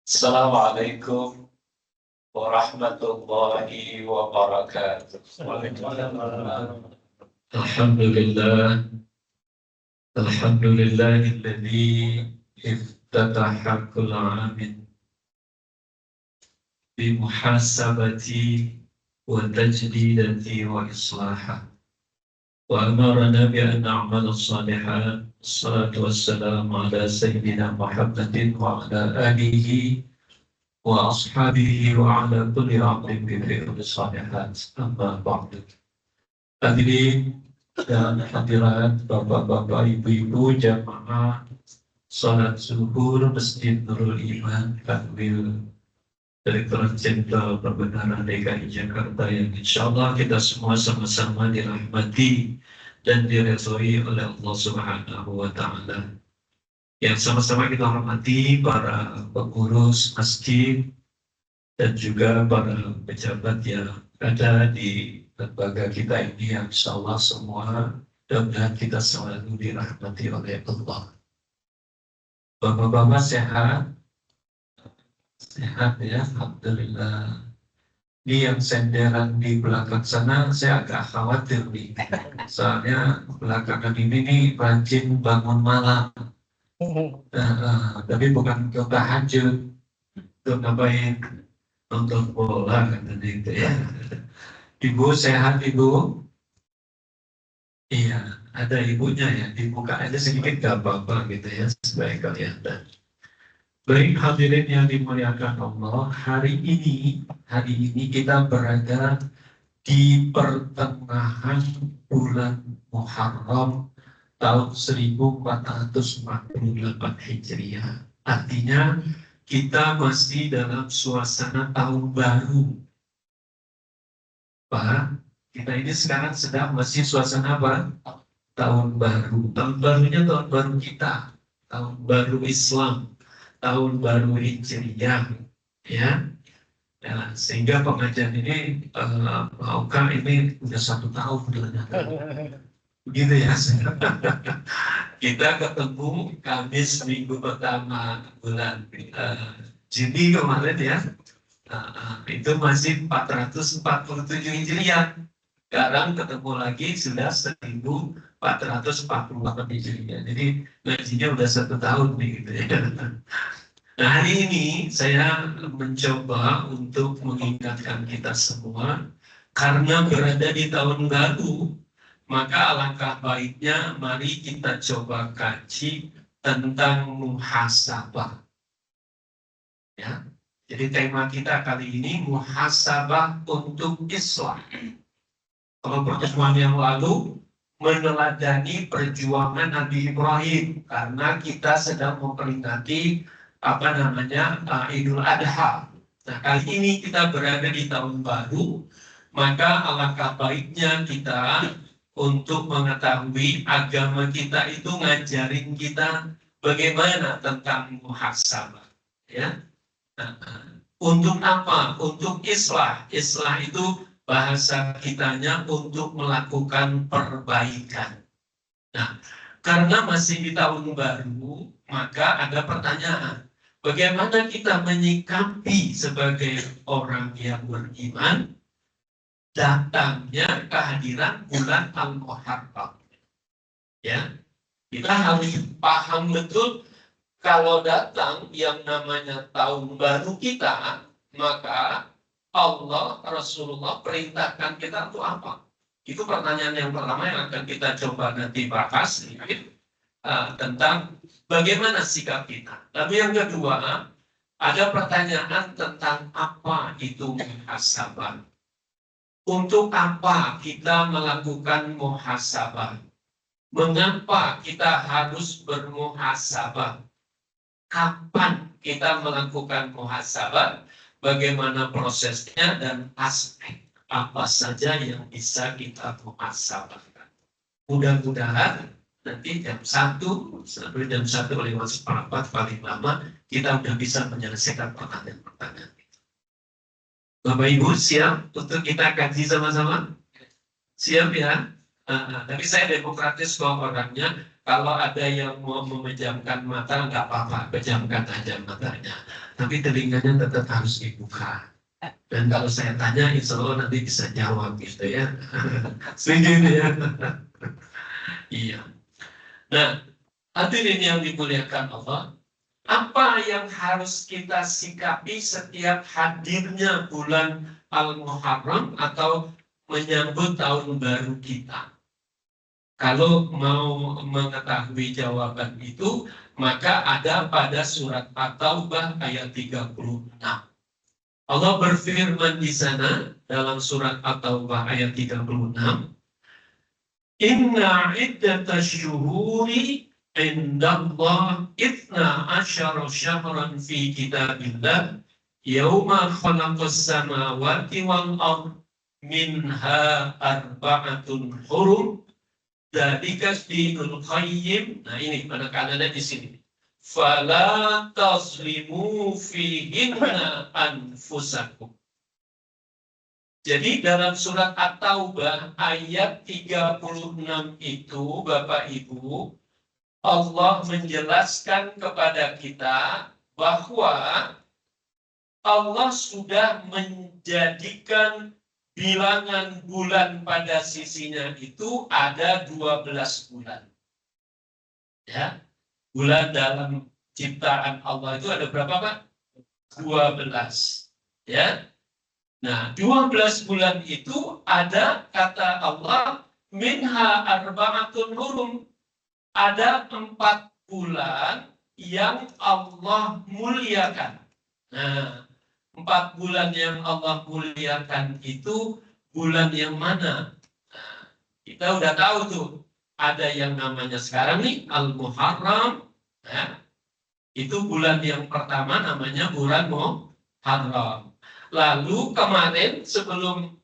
Assalamualaikum warahmatullahi wabarakatuh. Alhamdulillah, alhamdulillahilladzi iftataha kulla amin bimuhasabati wa tajdidati wa islaha wa amarana bi an na'mala salihan. Assalatu wassalamu ala sayyidina Muhammadin wa ala alihi wa ashabihi wa ala kulli abdin bi fi'li salihat. Amma ba'du. Hadirin dan hadirat, bapak-bapak, ibu-ibu, jamaah salat zuhur Masjid Nurul Iman Kanwil Direktorat Jenderal Perbenaran DKI Jakarta yang insyaallah kita semua sama-sama dirahmati dan diridhoi oleh Allah Subhanahu wa Ta'ala. Yang sama-sama kita hormati para pengurus masjid dan juga para pejabat yang ada di lembaga kita ini, yang insyaallah semua mudah-mudahan kita selalu dirahmati oleh Allah. Bapak-bapak sehat? Sehat ya, alhamdulillah. Ini yang senderan di belakang sana saya agak khawatir nih. Soalnya belakangan ini nih rajin bangun malam. Tapi bukan ke tahajud, untuk ngapain? Nonton bola katanya itu ya. Ibu sehat ibu? Iya, ada ibunya ya. Dibuka aja sedikit gak apa-apa gitu ya, supaya kelihatan. Baik hadirin yang dimuliakan Allah, hari ini kita berada di pertengahan bulan Muharram tahun 1448 Hijriah. Artinya kita masih dalam suasana tahun baru. Pak, kita ini sekarang sedang masih suasana apa? Tahun baru. Tahun barunya tahun baru kita, tahun baru Islam, tahun baru Hijriah, ya. Ya, sehingga pengajian ini maukah ini udah 1 tahun ternyata. Begitu ya. Kita ketemu Kamis minggu pertama bulan Juni kemarin ya. Itu masih 447 Hijriah. Sekarang ketemu lagi sudah 1448 Hijriah. Jadi ngajinya udah 1 tahun nih gitu ya. Nah, hari ini saya mencoba untuk mengingatkan kita semua, karena berada di tahun baru, maka alangkah baiknya mari kita coba kaji tentang muhasabah. Ya. Jadi tema kita kali ini muhasabah untuk Islam. Kalau pertemuan yang lalu meneladani perjuangan Nabi Ibrahim, karena kita sedang memperingati Idul Adha. Nah, kali ini kita berada di tahun baru, maka alangkah baiknya kita untuk mengetahui agama kita itu ngajarin kita bagaimana tentang muhasabah. Ya. Nah, untuk apa? Untuk islah. Islah itu bahasa kitanya untuk melakukan perbaikan. Nah, karena masih di tahun baru, maka ada pertanyaan. Bagaimana kita menyikapi sebagai orang yang beriman datangnya kehadiran bulan Al-Muharram? Ya, kita harus paham betul kalau datang yang namanya tahun baru kita, maka Allah, Rasulullah perintahkan kita untuk apa? Itu pertanyaan yang pertama yang akan kita coba nanti bahas tentang bagaimana sikap kita. Lalu yang kedua, ada pertanyaan tentang apa itu muhasabah. Untuk apa kita melakukan muhasabah? Mengapa kita harus bermuhasabah? Kapan kita melakukan muhasabah? Bagaimana prosesnya dan aspek apa saja yang bisa kita muhasabahkan? Mudah-mudahan nanti jam 1 sampai jam 1:04 paling lama kita udah bisa menyelesaikan pertanyaan-pertanyaan. Bapak Ibu siap untuk kita kaji sama-sama? Siap ya? Tapi saya demokratis kok orangnya. Kalau ada yang mau memejamkan mata, nggak apa-apa, pejamkan aja matanya. Tapi telinganya tetap harus dibuka. Dan kalau saya tanya, insya Allah nanti bisa jawab gitu ya. Setuju ya? Iya. Nah, hadirin yang dimuliakan Allah, apa yang harus kita sikapi setiap hadirnya bulan Al-Muharram atau menyambut tahun baru kita? Kalau mau mengetahui jawaban itu, maka ada pada surat At-Taubah ayat 36. Allah berfirman di sana dalam surat At-Taubah ayat 36, Inna iddatash syuhuri indallah ithna asyara syahran fi kitabillah yauma khalaqas samawati wal ard minha arba'atun hurum dzalika dinul qayyim. Nah ini penekanannya di sini. Fala tazlimu fihinna anfusakum. Jadi dalam surat At-Taubah ayat 36 itu Bapak Ibu, Allah menjelaskan kepada kita bahwa Allah sudah menjadikan bilangan bulan pada sisinya itu ada 12 bulan. Ya, bulan dalam ciptaan Allah itu ada berapa Pak? 12. Ya. Nah, 12 bulan itu ada kata Allah minha arba'atun hurum. Ada 4 bulan yang Allah muliakan. Nah, 4 bulan yang Allah muliakan itu bulan yang mana? Nah, kita udah tahu tuh. Ada yang namanya sekarang nih Al-Muharram. Nah, itu bulan yang pertama namanya bulan Muharram. Lalu kemarin sebelum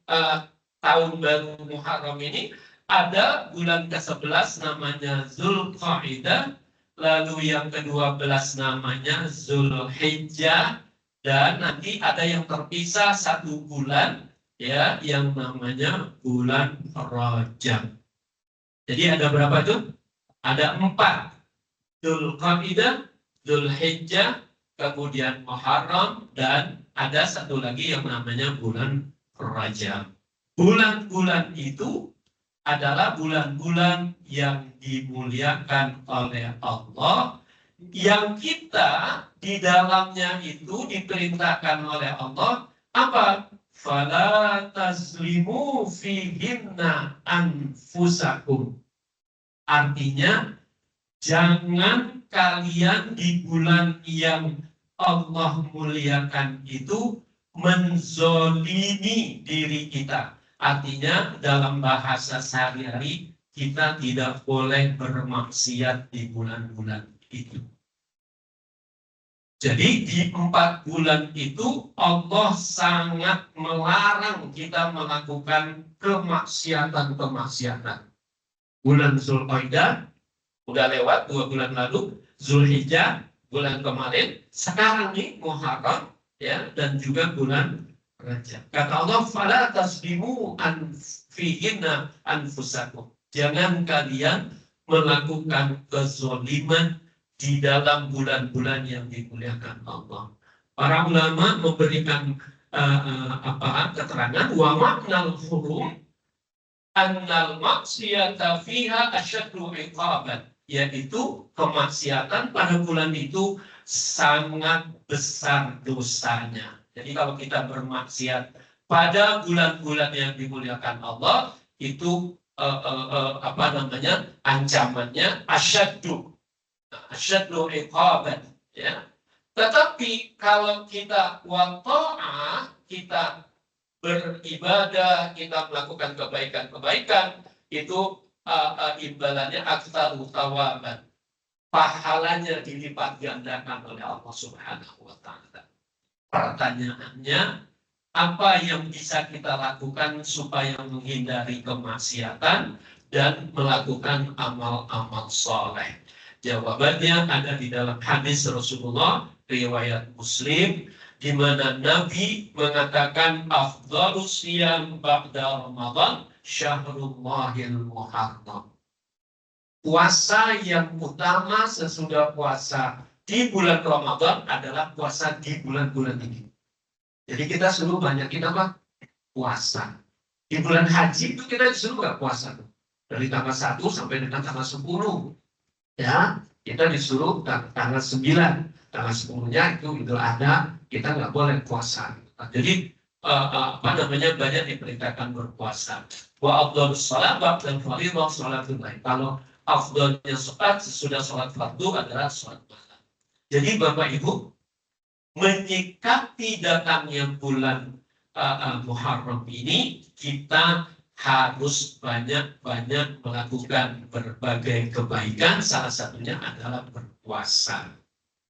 tahun baru Muharram ini ada bulan ke-11 namanya Zulqa'dah, lalu yang ke-12 namanya Zulhijjah, dan nanti ada yang terpisah 1 bulan ya yang namanya bulan Rajab. Jadi ada berapa tuh? Ada 4. Zulqa'dah, Zulhijjah, kemudian Muharram, dan ada 1 lagi yang namanya bulan Rajab. Bulan-bulan itu adalah bulan-bulan yang dimuliakan oleh Allah, yang kita di dalamnya itu diperintahkan oleh Allah apa? Fala tazlimu fihinna anfusakum. Artinya jangan kalian di bulan yang Allah muliakan itu menzolimi diri kita. Artinya dalam bahasa sehari-hari kita tidak boleh bermaksiat di bulan-bulan itu. Jadi di 4 bulan itu Allah sangat melarang kita melakukan kemaksiatan-kemaksiatan. Bulan Zulqa'dah udah lewat 2 bulan lalu, Zulhijjah bulan kemarin, sekarang nih Muharram ya, dan juga bulan Rajab. Kata Allah, fala tasbimu fihinna anfusakum. Jangan kalian melakukan kezaliman di dalam bulan-bulan yang dimuliakan Allah. Para ulama memberikan keterangan wa maknal hurum annal maksiyata fiha asyaddu iqaban, yaitu kemaksiatan pada bulan itu sangat besar dosanya. Jadi kalau kita bermaksiat pada bulan-bulan yang dimuliakan Allah itu ancamannya asyaddu iqaban ya. Tetapi kalau kita wata'ah, kita beribadah, kita melakukan kebaikan-kebaikan, itu imbalannya aktsar tawaban. Pahalanya dilipat gandakan oleh Allah Subhanahu wa taala. Pertanyaannya, apa yang bisa kita lakukan supaya menghindari kemaksiatan dan melakukan amal-amal soleh? Jawabannya ada di dalam hadis Rasulullah riwayat Muslim, di mana Nabi mengatakan afdhalus siyam ba'da Ramadan syahrullahil muharram. puasa yang utama sesudah puasa di bulan Ramadan adalah puasa di bulan-bulan ini. Jadi kita suruh banyakin apa? Puasa. Di bulan haji itu kita disuruh nggak puasa. Dari tanggal 1 sampai dengan tanggal 10. Ya, kita disuruh tanggal 9. Tanggal 10-nya itu Idul Adha, kita nggak boleh puasa. Jadi banyak diperintahkan berpuasa. Wa afdhalus shalat ba'da fardhu shalatul lail. Kalau afdhalnya sholat sesudah sholat fardu adalah sholat malam. Jadi Bapak Ibu, menyikapi datangnya bulan Muharram ini, kita harus banyak-banyak melakukan berbagai kebaikan. Salah satunya adalah berpuasa.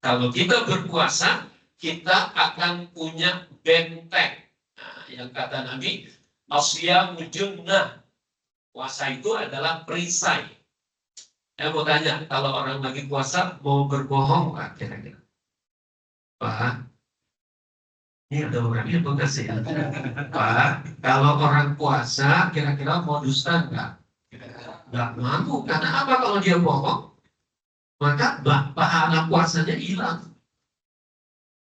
Kalau kita berpuasa, kita akan punya benteng. Nah, yang kata Nabi, asyamu junnah. Puasa itu adalah perisai. Saya mau tanya, kalau orang lagi puasa mau berbohong nggak kira-kira? Pak, ini ada orangnya bukan sih? Pak, kalau orang puasa kira-kira mau dusta nggak? Nggak mampu. Karena apa kalau dia bohong? Maka pahala puasanya hilang.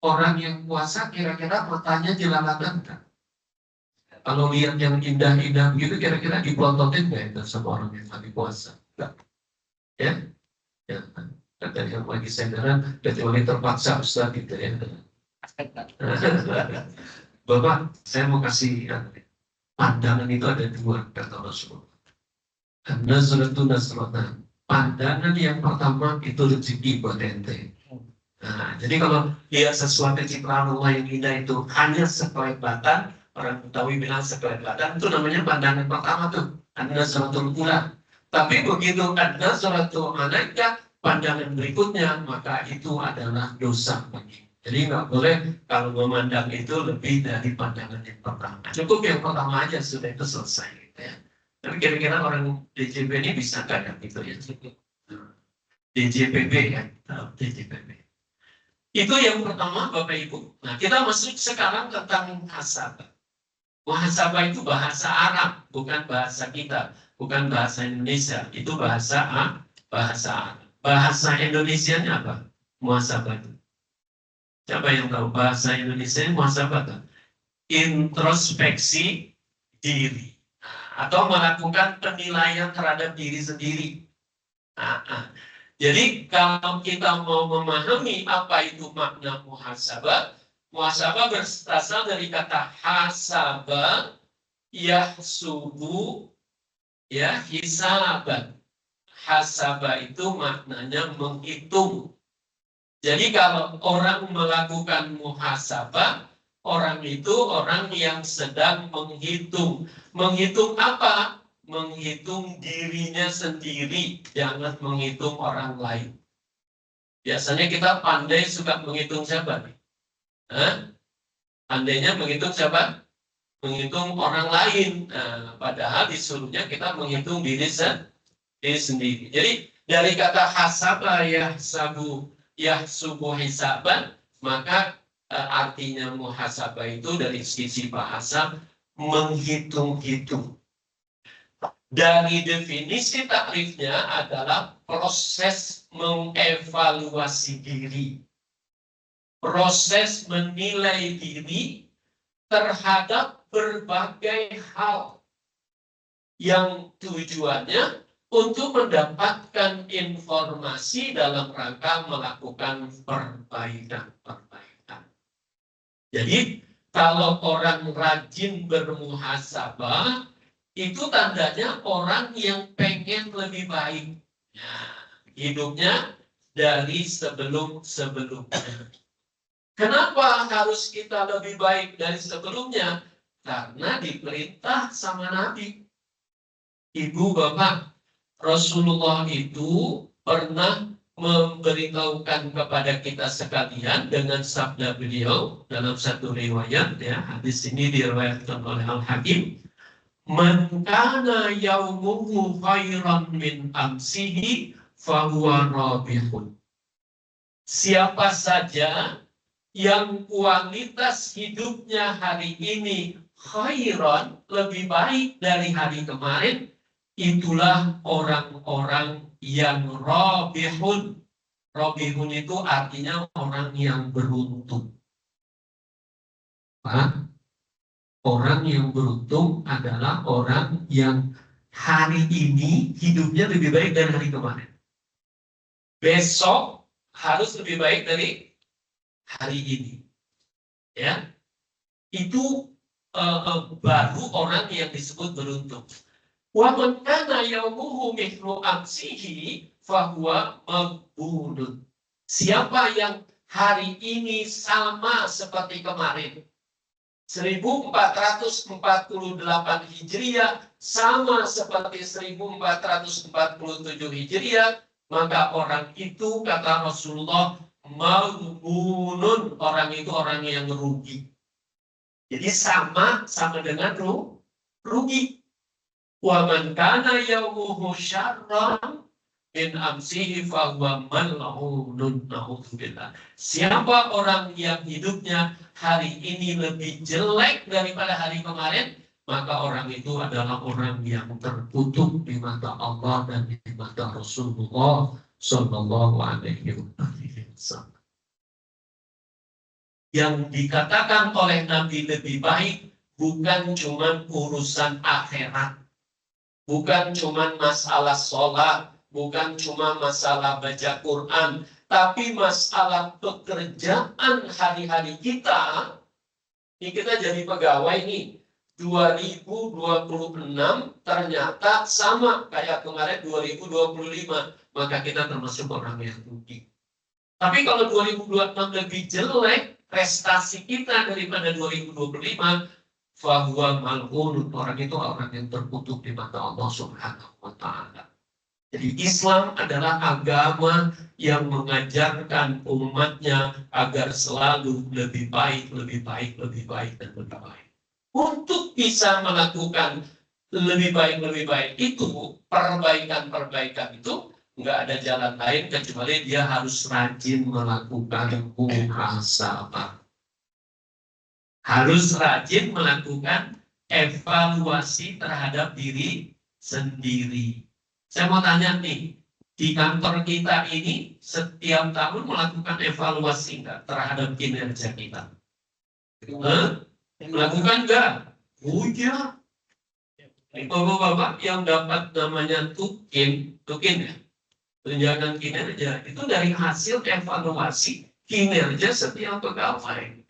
Orang yang puasa kira-kira matanya jelalatan nggak? Kalau lihat yang indah-indah begitu kira-kira dipelontotin nggak itu sama orang yang lagi puasa? Nggak. Ya? Ya. Kata yang lagi senderan, kecuali terpaksa Ustaz gitu ya. Bapak, saya mau kasih pandangan itu ada dua kata Rasulullah. Nazratun nasratan. Pandangan yang pertama itu rezeki buat ente. Nah, jadi kalau lihat sesuatu ciptaan Allah yang indah itu hanya sekelebatan, orang Betawi bilang sekelebatan, itu namanya pandangan pertama tuh. An-nazratul ula. Tapi begitu an-nazratul alaika, pandangan berikutnya, maka itu adalah dosa bagi. Jadi nggak boleh kalau memandang itu lebih dari pandangan yang pertama. Cukup yang pertama aja sudah itu selesai. Gitu ya. Tapi kira-kira orang DJP ini bisa nggak gitu ya? DJPB ya, DJPB. Itu yang pertama Bapak Ibu. Nah kita masuk sekarang tentang muhasabah. Muhasabah itu bahasa Arab, bukan bahasa kita, bukan bahasa Indonesia. Itu bahasa Arab. Bahasa Indonesianya apa? Muhasabah itu. Siapa yang tahu bahasa Indonesia muhasabah? Introspeksi diri atau melakukan penilaian terhadap diri sendiri. Jadi kalau kita mau memahami apa itu makna muhasabah, muhasabah berasal dari kata hasabah, yahsubu, ya hisaban. Hasabah itu maknanya menghitung. Jadi kalau orang melakukan muhasabah, orang itu orang yang sedang menghitung. Menghitung apa? Menghitung dirinya sendiri, jangan menghitung orang lain. Biasanya kita pandai suka menghitung siapa nih? Pandainya menghitung siapa? Menghitung orang lain. Nah, padahal disuruhnya kita menghitung diri sendiri. Jadi dari kata hasabah yahsubu hisaban, maka artinya muhasabah itu dari sisi bahasa menghitung-hitung. Dari definisi takrifnya adalah proses mengevaluasi diri. Proses menilai diri terhadap berbagai hal yang tujuannya untuk mendapatkan informasi dalam rangka melakukan perbaikan. Jadi kalau orang rajin bermuhasabah, itu tandanya orang yang pengen lebih baik hidupnya dari sebelum-sebelumnya. Kenapa harus kita lebih baik dari sebelumnya? Karena diperintah sama Nabi. Ibu, Bapak, Rasulullah itu pernah memberitahukan kepada kita sekalian dengan sabda beliau dalam satu riwayat, ya, hadis ini diriwayatkan oleh Al-Hakim. Man kana yaumuhu khairan min amsihi fahuwa rabihun. Siapa saja yang kualitas hidupnya hari ini khairan, lebih baik dari hari kemarin, itulah orang-orang yang robihun. Robihun itu artinya orang yang beruntung. Pak, orang yang beruntung adalah orang yang hari ini hidupnya lebih baik dari hari kemarin. Besok harus lebih baik dari hari ini. Ya, itu baru orang yang disebut beruntung. Wa man kana yaumuhu mithlu amsihi fahuwa maghbunun. Siapa yang hari ini sama seperti kemarin, 1448 Hijriah sama seperti 1447 Hijriah, maka orang itu, kata Rasulullah, maghbunun, orang itu orang yang rugi. Jadi sama dengan rugi. Wa man kana yaumuhu syarran min amsihi fahuwa mal'unun, na'udzubillah. Siapa orang yang hidupnya hari ini lebih jelek daripada hari kemarin, maka orang itu adalah orang yang terkutuk di mata Allah dan di mata Rasulullah Sallallahu Alaihi Wasallam. Yang dikatakan oleh Nabi lebih baik bukan cuma urusan akhirat, bukan cuma masalah sholat, bukan cuma masalah baca Quran, tapi masalah pekerjaan hari-hari kita. Ini kita jadi pegawai nih, 2026 ternyata sama kayak kemarin 2025, maka kita termasuk orang yang rugi. Tapi kalau 2026 lebih jelek prestasi kita daripada 2025, fahuwa mal'un, orang itu orang yang terkutuk di mata Allah Subhanahu wa Ta'ala. Jadi Islam adalah agama yang mengajarkan umatnya agar selalu lebih baik, lebih baik, lebih baik, dan lebih baik. Untuk bisa melakukan lebih baik itu, perbaikan itu, nggak ada jalan lain kecuali dia harus rajin melakukan muhasabah. Harus rajin melakukan evaluasi terhadap diri sendiri. Saya mau tanya nih, di kantor kita ini setiap tahun melakukan evaluasi nggak terhadap kinerja kita? Melakukan nggak? Oh iya. Bapak-bapak yang dapat namanya tukin ya, tunjangan kinerja, itu dari hasil evaluasi kinerja setiap pegawai.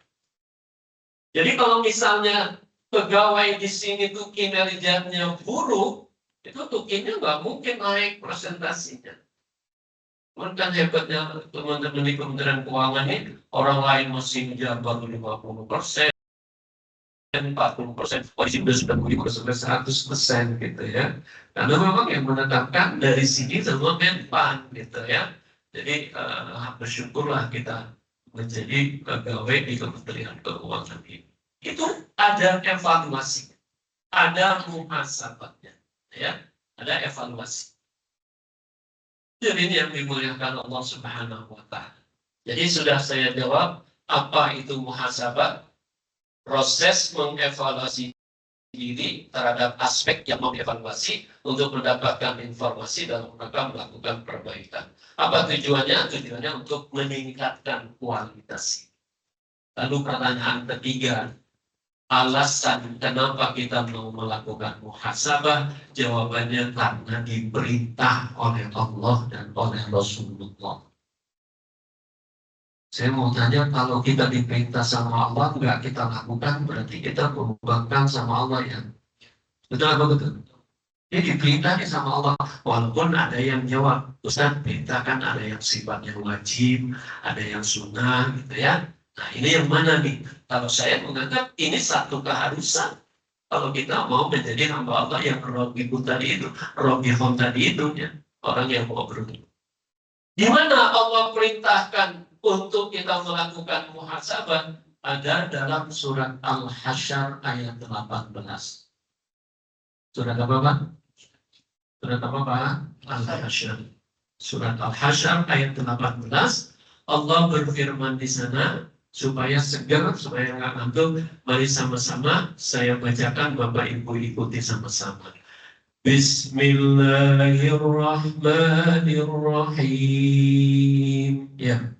Jadi kalau misalnya pegawai di sini tuh kinerjanya buruk, itu tukinnya nggak mungkin naik presentasinya. Kan hebatnya teman-teman di Kementerian Keuangan ini, orang lain masih menjabat 50%, 40%, polisi sudah 100% gitu ya. Karena memang yang menetapkan dari sini semua Menpan gitu ya. Jadi bersyukurlah kita menjadi pegawai di Kementerian Keuangan ini. Itu ada evaluasi, ada muhasabahnya, ya, ada evaluasi. Jadi ini yang dimuliakan Allah Subhanahu wa Ta'ala. Jadi sudah saya jawab apa itu muhasabah, proses mengevaluasi diri terhadap aspek yang mau dievaluasi untuk mendapatkan informasi dan mereka melakukan perbaikan. Apa tujuannya? Tujuannya untuk meningkatkan kualitas. Lalu pertanyaan ketiga, alasan kenapa kita mau melakukan muhasabah? Jawabannya karena diperintah oleh Allah dan oleh Rasulullah. Saya mau tanya, kalau kita diperintah sama Allah nggak kita lakukan, berarti kita membangkang sama Allah ya. Betul apa betul? Jadi diperintah sama Allah, walaupun ada yang jawab, Ustaz, perintah kan ada yang sifatnya wajib, ada yang sunnah gitu ya. Nah ini yang mana nih? Kalau saya menganggap ini satu keharusan. Kalau kita mau menjadi hamba Allah yang robihun tadi itu, ya, orang yang mau beruntung. Di mana Allah perintahkan untuk kita melakukan muhasabah? Ada dalam surat Al-Hasyr ayat 18. Surat apa Pak? Surat apa Pak? Al-Hasyr. Surat Al-Hasyr ayat 18. Allah berfirman di sana, supaya segar, supaya nggak ngantuk, mari sama-sama saya bacakan, Bapak Ibu ikuti sama-sama. Bismillahirrahmanirrahim. Ya.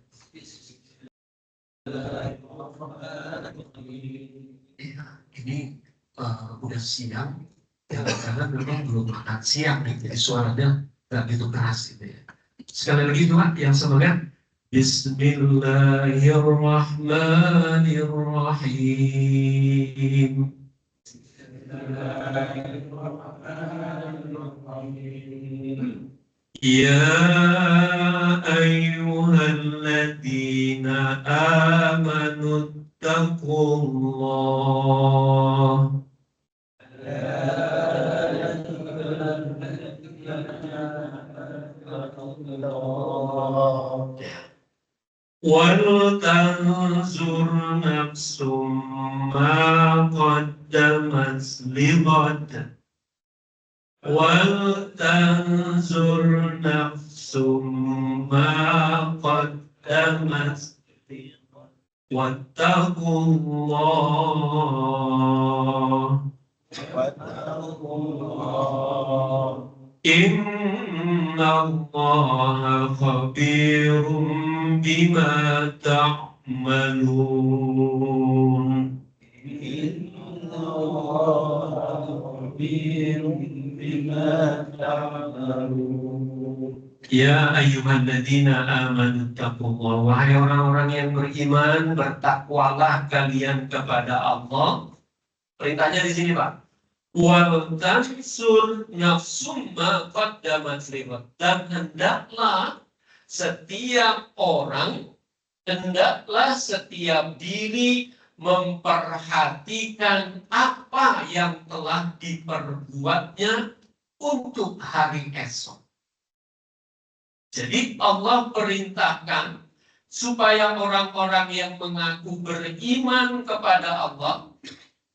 Ya, ini udah siang, ya, karena memang belum makan siang nih, jadi suaranya nggak gitu keras gitu ya. Sekali lagi Pak, yang semangat. Bismillahirrahmanirrahim. Ya ayyuhalladzina amanu taqullah. ولتنظر نفس ما قدمت لغد ولتنظر نفس ما قدمت واتقوا الله إن الله خبير بما تعملون. Ya ayyuhalladzina amanu taqullah. Wahai orang-orang yang beriman, bertakwalah kalian kepada Allah. Perintahnya di sini, Pak. Wal tansur nafsum ma qaddamat liwat. Dan hendaklah setiap diri memperhatikan apa yang telah diperbuatnya untuk hari esok. Jadi Allah perintahkan supaya orang-orang yang mengaku beriman kepada Allah,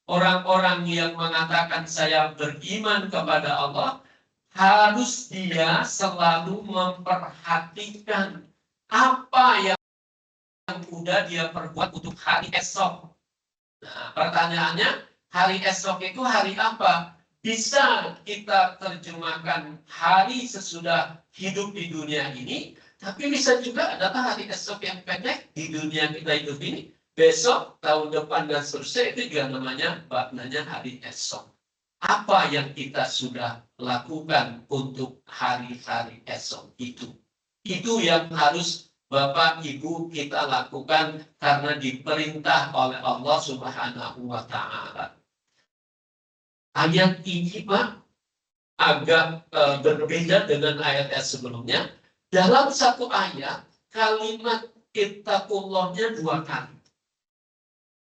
orang-orang yang mengatakan saya beriman kepada Allah, harus dia selalu memperhatikan apa yang sudah dia perbuat untuk hari esok. Nah, pertanyaannya, hari esok itu hari apa? Bisa kita terjemahkan hari sesudah hidup di dunia ini, tapi bisa juga adalah hari esok yang pendek di dunia kita hidup ini. Besok, tahun depan, dan seterusnya, itu juga maknanya hari esok. Apa yang kita sudah lakukan untuk hari-hari esok itu? Itu yang harus Bapak Ibu kita lakukan karena diperintah oleh Allah Subhanahu wa Ta'ala. Ayat ini Pak agak berbeda dengan ayat-ayat sebelumnya. Dalam satu ayat kalimat ittaqullahnya 2 kali.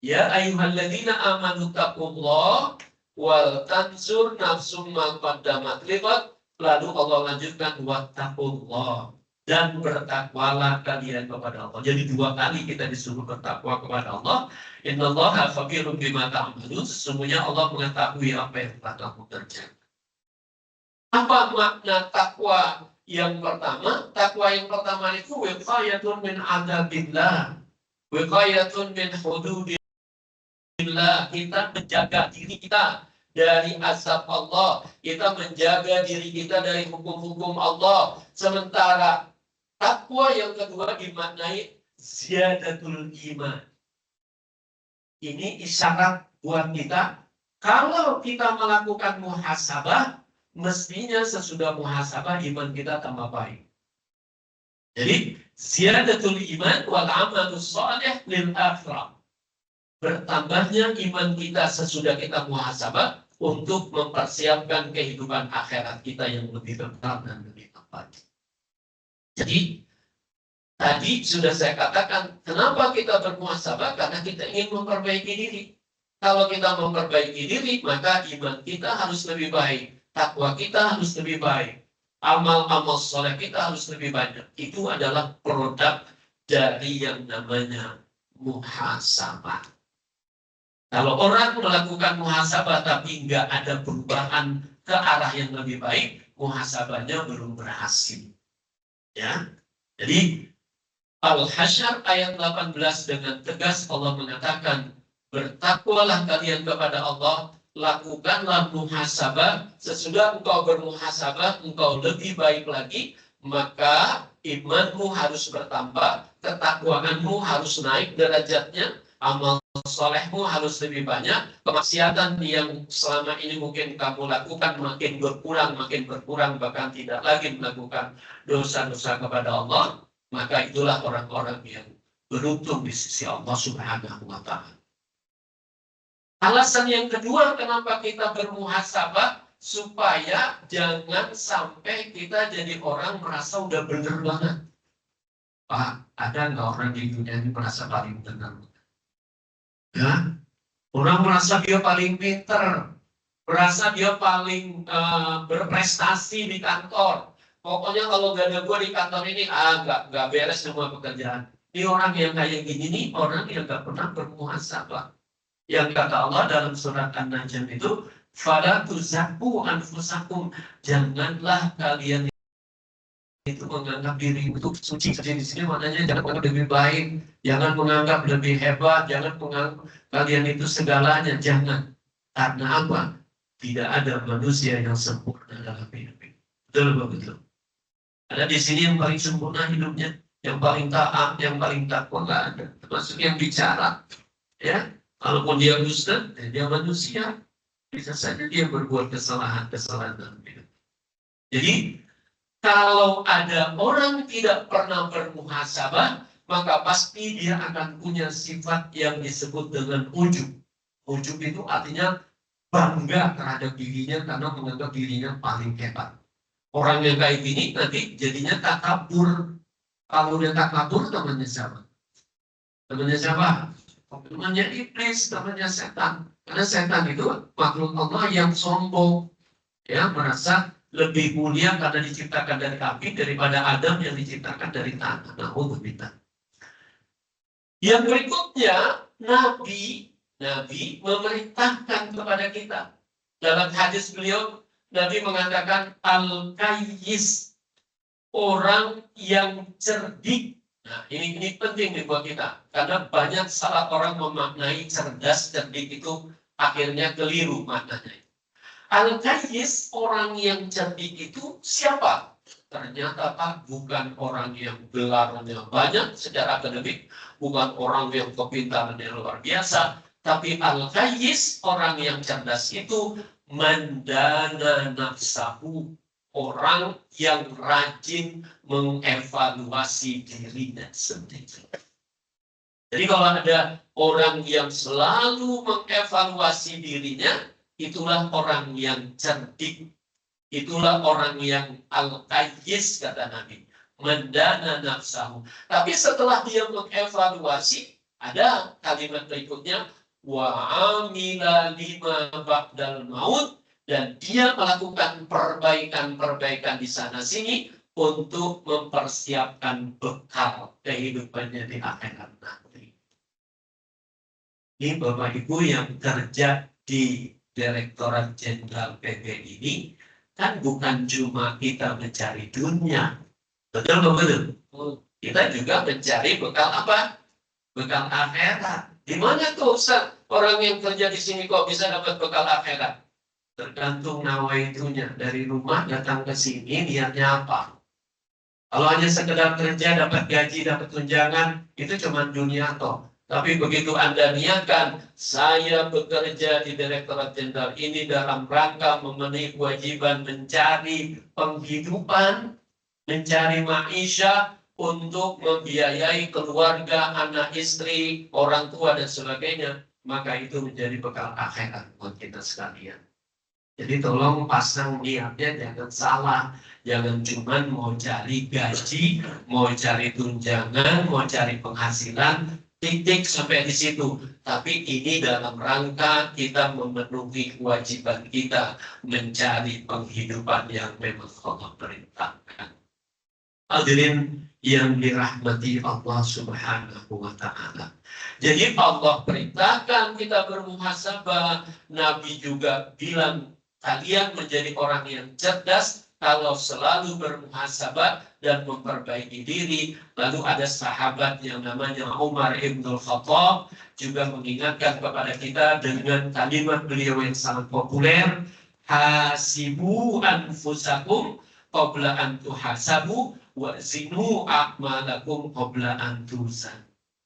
Ya ayyuhalladzina amanu taqullah wal tanzur nafsum ma qaddamat liwat. Lalu Allah lanjutkan wattaqullah. Dan bertakwalah kalian kepada Allah. Jadi 2 kali kita disuruh bertakwa kepada Allah. Innallaha khabirun bima ta'malun. Sesungguhnya Allah mengetahui apa yang telah kamu kerjakan. Apa makna takwa yang pertama? Takwa yang pertama itu wiqayatun min adzabillah. Wiqayatun min hududillah. Kita menjaga diri kita dari azab Allah. Kita menjaga diri kita dari hukum-hukum Allah. Sementara takwa yang kedua dimaknai ziyadatul iman. Ini isyarat buat kita. Kalau kita melakukan muhasabah, mestinya sesudah muhasabah iman kita tambah baik. Jadi ziyadatul iman wal amalus shalih lil akhirah. Bertambahnya iman kita sesudah kita muhasabah untuk mempersiapkan kehidupan akhirat kita yang lebih kekal dan lebih tepat. Jadi tadi sudah saya katakan kenapa kita bermuhasabah, karena kita ingin memperbaiki diri. Kalau kita memperbaiki diri, maka iman kita harus lebih baik, takwa kita harus lebih baik, amal-amal soleh kita harus lebih banyak. Itu adalah produk dari yang namanya muhasabah. Kalau orang melakukan muhasabah tapi nggak ada perubahan ke arah yang lebih baik, muhasabahnya belum berhasil. Ya, jadi Al-Hasyr ayat 18 dengan tegas Allah mengatakan, bertakwalah kalian kepada Allah lakukanlah muhasabah. Sesudah engkau bermuhasabah, engkau lebih baik lagi, maka imanmu harus bertambah, ketakwaanmu harus naik derajatnya, amal solehmu harus lebih banyak, kemaksiatan yang selama ini mungkin kamu lakukan makin berkurang, bahkan tidak lagi melakukan dosa-dosa kepada Allah, maka itulah orang-orang yang beruntung di sisi Allah Subhanahu wa Ta'ala. Alasan yang kedua kenapa kita bermuhasabah, supaya jangan sampai kita jadi orang merasa udah bener banget. Pak, ada nggak orang di dunia ini merasa paling benar? Ya, orang merasa dia paling pinter, merasa dia paling berprestasi di kantor. Pokoknya kalau gak ada gue di kantor ini, nggak beres semua pekerjaan. Ini orang yang kayak gini nih, orang yang gak pernah bermuhasabah. Yang kata Allah dalam surat An-Najm itu, fala tuzakku anfusakum, janganlah kalian itu menganggap diri itu suci. Suci di sini maknanya jangan menganggap lebih baik, jangan menganggap lebih hebat, jangan menganggap kalian itu segalanya, jangan. Karena apa? Tidak ada manusia yang sempurna dalam hidup ini. Betul. Ada di sini yang paling sempurna hidupnya, yang paling taat, yang paling takwa, nggak ada. Termasuk yang bicara, ya. Kalaupun dia dusta, dia manusia. Bisa saja dia berbuat kesalahan dalam hidup. Jadi, kalau ada orang tidak pernah bermuhasabah, maka pasti dia akan punya sifat yang disebut dengan ujub. Ujub itu artinya bangga terhadap dirinya karena menganggap dirinya paling hebat. Orang yang kayak gini nanti jadinya takabur. Kalau dia takabur, temannya siapa? Temannya siapa? Temannya iblis, temannya setan. Karena setan itu makhluk Allah yang sombong, ya, merasa lebih mulia karena diciptakan dari api daripada Adam yang diciptakan dari tanah. Na'udzubillah. Yang berikutnya, Nabi memerintahkan kepada kita. Dalam hadis beliau, Nabi mengatakan al-kayyis, orang yang cerdik. Nah, ini penting nih buat kita, karena banyak salah orang memaknai cerdas, cerdik itu akhirnya keliru maknanya. Al-kayyis, orang yang cerdik itu siapa? Ternyata Pak, bukan orang yang gelarnya banyak secara akademik, bukan orang yang kepintarannya luar biasa, tapi al-kayyis, orang yang cerdas itu mandana nafsahu, orang yang rajin mengevaluasi dirinya sendiri. Jadi kalau ada orang yang selalu mengevaluasi dirinya, itulah orang yang cerdik. Itulah orang yang al-kayyis, kata Nabi. Mandana nafsahu. Tapi setelah dia mengevaluasi, ada kalimat berikutnya, wa amila lima ba'dal maut, dan dia melakukan perbaikan-perbaikan di sana sini untuk mempersiapkan bekal kehidupannya di akhirat nanti. Ini Bapak Ibu yang kerja di Direktorat Jenderal PB ini, kan bukan cuma kita mencari dunia, betul? Kita juga mencari bekal apa? Bekal akhirat. Di mana tuh Ustaz? Orang yang kerja di sini kok bisa dapat bekal akhirat? Tergantung nawaitunya. Dari rumah datang ke sini niatnya apa? Kalau hanya sekedar kerja, dapat gaji, dapat tunjangan, itu cuma dunia toh. Tapi begitu Anda niatkan, saya bekerja di Direktorat Jenderal ini dalam rangka memenuhi kewajiban mencari penghidupan, mencari maisha, untuk membiayai keluarga, anak istri, orang tua, dan sebagainya, maka itu menjadi bekal akhirat buat kita sekalian. Jadi tolong pasang niatnya, jangan salah. Jangan cuma mau cari gaji, mau cari tunjangan, mau cari penghasilan, titik sampai di situ. Tapi ini dalam rangka kita memenuhi kewajiban kita mencari penghidupan yang memang Allah perintahkan. Hadirin yang dirahmati Allah Subhanahu wa Ta'ala. Jadi Allah perintahkan kita bermuhasabah. Nabi juga bilang, kalian menjadi orang yang cerdas kalau selalu bermuhasabah, dan memperbaiki diri. Lalu ada sahabat yang namanya Umar ibn Khattab juga mengingatkan kepada kita dengan kalimat beliau yang sangat populer, hasibu anfusakum qabla an tuhasabu wa zinu a'malakum qabla an tuzan.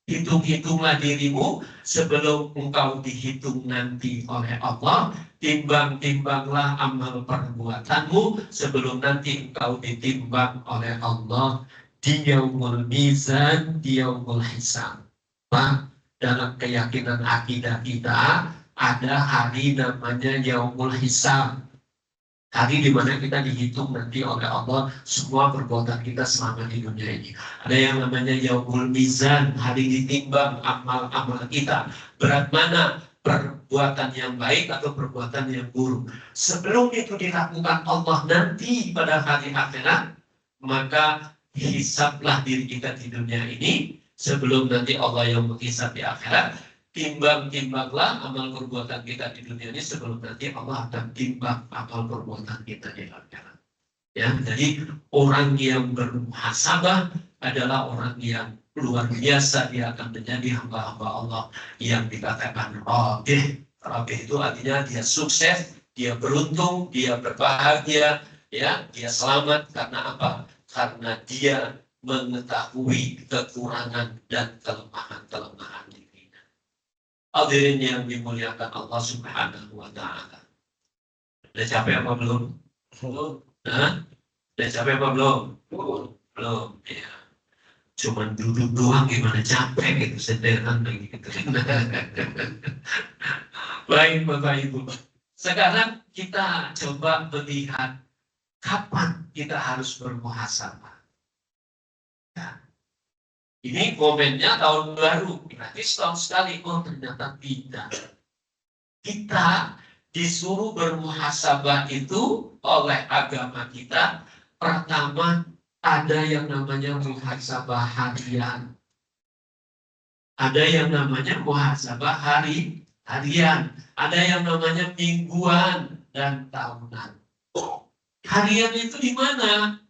Hitung-hitunglah dirimu sebelum engkau dihitung nanti oleh Allah. Timbang-timbanglah amal perbuatanmu sebelum nanti engkau ditimbang oleh Allah di yaumul mizan, di yaumul hisab. Nah, dalam keyakinan akidah kita ada hari namanya yaumul hisab. Hari di mana kita dihitung nanti oleh Allah semua perbuatan kita selama di dunia ini. Ada yang namanya yaumul mizan, hari ditimbang amal-amal kita. Berat mana perbuatan yang baik atau perbuatan yang buruk. Sebelum itu dilakukan Allah nanti pada hari akhirat, maka hisablah diri kita di dunia ini sebelum nanti Allah yang menghisab di akhirat. Timbang-timbanglah amal perbuatan kita di dunia ini sebelum nanti Allah akan timbang amal perbuatan kita di akhirat. Ya, jadi orang yang bermuhasabah adalah orang yang luar biasa, dia akan menjadi hamba-hamba Allah yang dikatakan rabih. Rabih itu artinya dia sukses, dia beruntung, dia berbahagia, ya, dia selamat karena apa? Karena dia mengetahui kekurangan dan kelemahan-kelemahan. Hadirin yang dimuliakan Allah Subhanahu wa Ta'ala. Udah capek apa belum? Belum. Nah, udah capek apa belum? Belum. Ya. Cuman duduk doang gimana capek gitu, sederhana lagi gitu. Baik Bapak Ibu. Sekarang kita coba melihat kapan kita harus bermuhasabah. Ya. Ini momennya tahun baru, berarti setahun sekali. Oh ternyata tidak. Kita disuruh bermuhasabah itu oleh agama kita. Pertama ada yang namanya muhasabah harian. Ada yang namanya muhasabah harian. Ada yang namanya mingguan dan tahunan. Harian itu di mana?